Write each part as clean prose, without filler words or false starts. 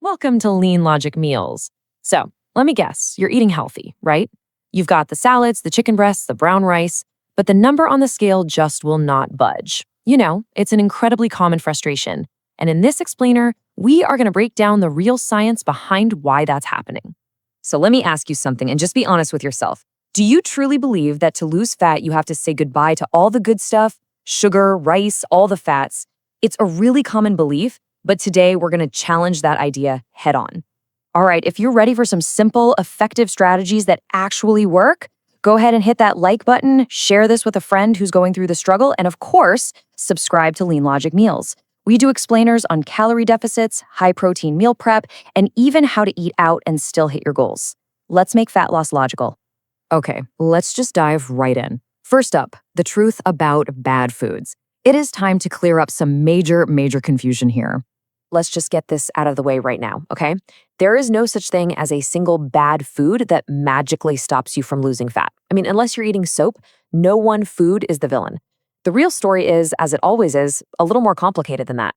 Welcome to LeanLogic Meals. So, let me guess, you're eating healthy, right? You've got the salads, the chicken breasts, the brown rice, but the number on the scale just will not budge. You know, it's an incredibly common frustration. And in this explainer, we are going to break down the real science behind why that's happening. So let me ask you something and just be honest with yourself. Do you truly believe that to lose fat, you have to say goodbye to all the good stuff, sugar, rice, all the fats? It's a really common belief, but today we're going to challenge that idea head on. All right, if you're ready for some simple, effective strategies that actually work, go ahead and hit that like button, share this with a friend who's going through the struggle, and of course, subscribe to LeanLogic Meals. We do explainers on calorie deficits, high-protein meal prep, and even how to eat out and still hit your goals. Let's make fat loss logical. Okay, let's just dive right in. First up, the truth about bad foods. It is time to clear up some major confusion here. Let's just get this out of the way right now, okay? There is no such thing as a single bad food that magically stops you from losing fat. I mean, unless you're eating soap, no one food is the villain. The real story is, as it always is, a little more complicated than that.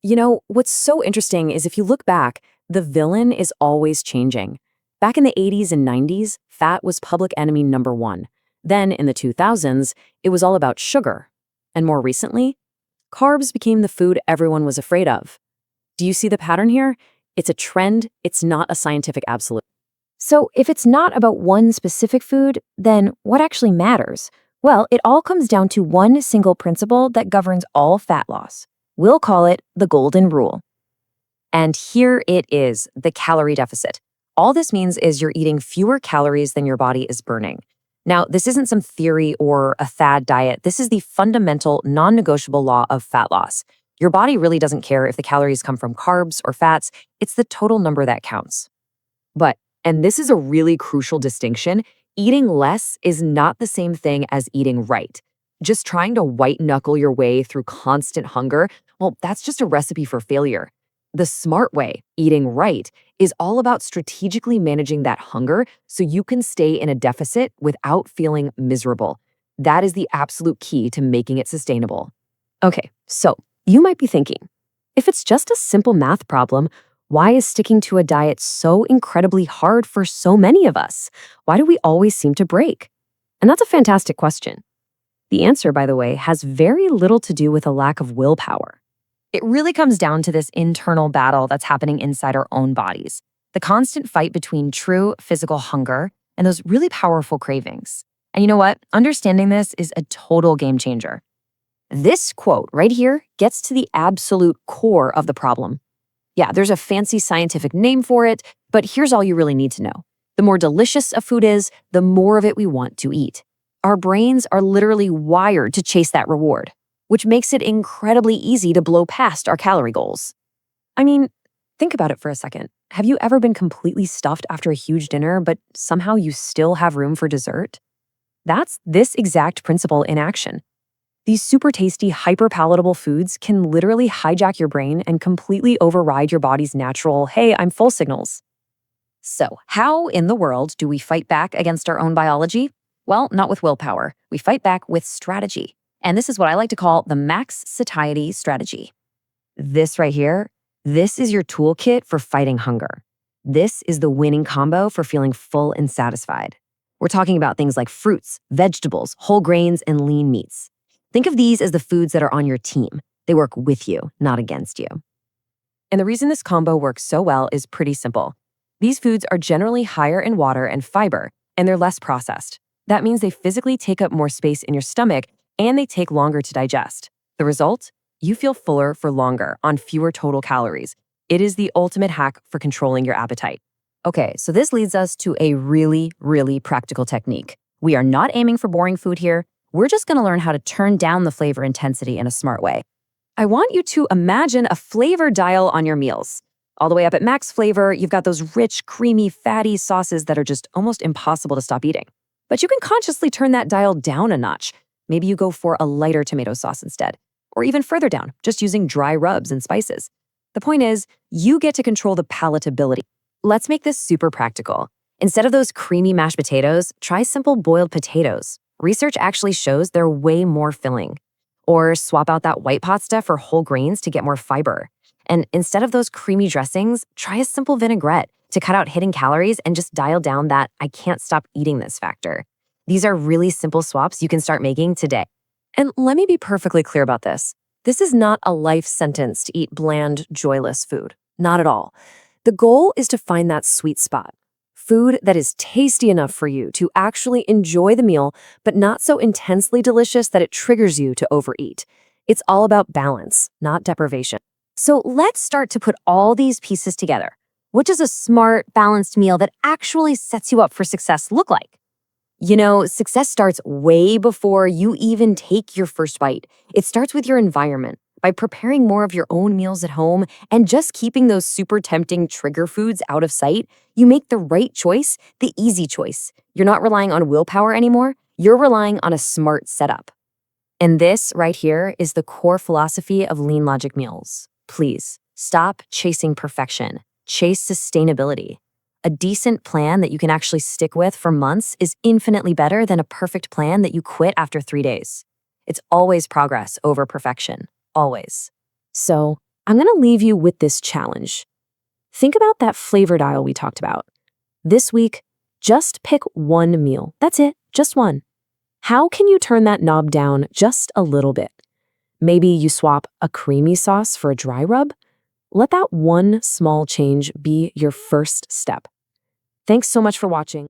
You know, what's so interesting is if you look back, the villain is always changing. Back in the 80s and 90s, fat was public enemy number one. Then in the 2000s, it was all about sugar. And more recently, carbs became the food everyone was afraid of. Do you see the pattern here? It's a trend, it's not a scientific absolute. So if it's not about one specific food, then what actually matters? Well, it all comes down to one single principle that governs all fat loss. We'll call it the golden rule. And here it is, the calorie deficit. All this means is you're eating fewer calories than your body is burning. Now, this isn't some theory or a fad diet. This is the fundamental, non-negotiable law of fat loss. Your body really doesn't care if the calories come from carbs or fats. It's the total number that counts. But, and this is a really crucial distinction, eating less is not the same thing as eating right. Just trying to white-knuckle your way through constant hunger, well, that's just a recipe for failure. The smart way, eating right, is all about strategically managing that hunger so you can stay in a deficit without feeling miserable. That is the absolute key to making it sustainable. Okay, so you might be thinking, if it's just a simple math problem, why is sticking to a diet so incredibly hard for so many of us? Why do we always seem to break? And that's a fantastic question. The answer, by the way, has very little to do with a lack of willpower. It really comes down to this internal battle that's happening inside our own bodies, the constant fight between true physical hunger and those really powerful cravings. And you know what? Understanding this is a total game changer. This quote right here gets to the absolute core of the problem. Yeah, there's a fancy scientific name for it, but here's all you really need to know. The more delicious a food is, the more of it we want to eat. Our brains are literally wired to chase that reward, which makes it incredibly easy to blow past our calorie goals. I mean, think about it for a second. Have you ever been completely stuffed after a huge dinner, but somehow you still have room for dessert? That's this exact principle in action. These super tasty, hyper-palatable foods can literally hijack your brain and completely override your body's natural, hey, I'm full signals. So, how in the world do we fight back against our own biology? Well, not with willpower. We fight back with strategy. And this is what I like to call the max satiety strategy. This right here, this is your toolkit for fighting hunger. This is the winning combo for feeling full and satisfied. We're talking about things like fruits, vegetables, whole grains, and lean meats. Think of these as the foods that are on your team. They work with you, not against you. And the reason this combo works so well is pretty simple. These foods are generally higher in water and fiber, and they're less processed. That means they physically take up more space in your stomach, and they take longer to digest. The result? You feel fuller for longer on fewer total calories. It is the ultimate hack for controlling your appetite. Okay, so this leads us to a really practical technique. We are not aiming for boring food here. We're just going to learn how to turn down the flavor intensity in a smart way. I want you to imagine a flavor dial on your meals. All the way up at max flavor, you've got those rich, creamy, fatty sauces that are just almost impossible to stop eating. But you can consciously turn that dial down a notch. Maybe you go for a lighter tomato sauce instead. Or even further down, just using dry rubs and spices. The point is, you get to control the palatability. Let's make this super practical. Instead of those creamy mashed potatoes, try simple boiled potatoes. Research actually shows they're way more filling. Or swap out that white pot stuff for whole grains to get more fiber. And instead of those creamy dressings, try a simple vinaigrette to cut out hidden calories and just dial down that I can't stop eating this factor. These are really simple swaps you can start making today. And let me be perfectly clear about this. This is not a life sentence to eat bland, joyless food. Not at all. The goal is to find that sweet spot. Food that is tasty enough for you to actually enjoy the meal, but not so intensely delicious that it triggers you to overeat. It's all about balance, not deprivation. So let's start to put all these pieces together. What does a smart, balanced meal that actually sets you up for success look like? You know, success starts way before you even take your first bite. It starts with your environment, by preparing more of your own meals at home and just keeping those super tempting trigger foods out of sight. You make the right choice, the easy choice. You're not relying on willpower anymore. You're relying on a smart setup. And this right here is the core philosophy of LeanLogic Meals. Please stop chasing perfection. Chase sustainability. A decent plan that you can actually stick with for months is infinitely better than a perfect plan that you quit after 3 days. It's always progress over perfection. Always. So I'm going to leave you with this challenge. Think about that flavor dial we talked about. This week, just pick one meal. That's it, just one. How can you turn that knob down just a little bit? Maybe you swap a creamy sauce for a dry rub? Let that one small change be your first step. Thanks so much for watching.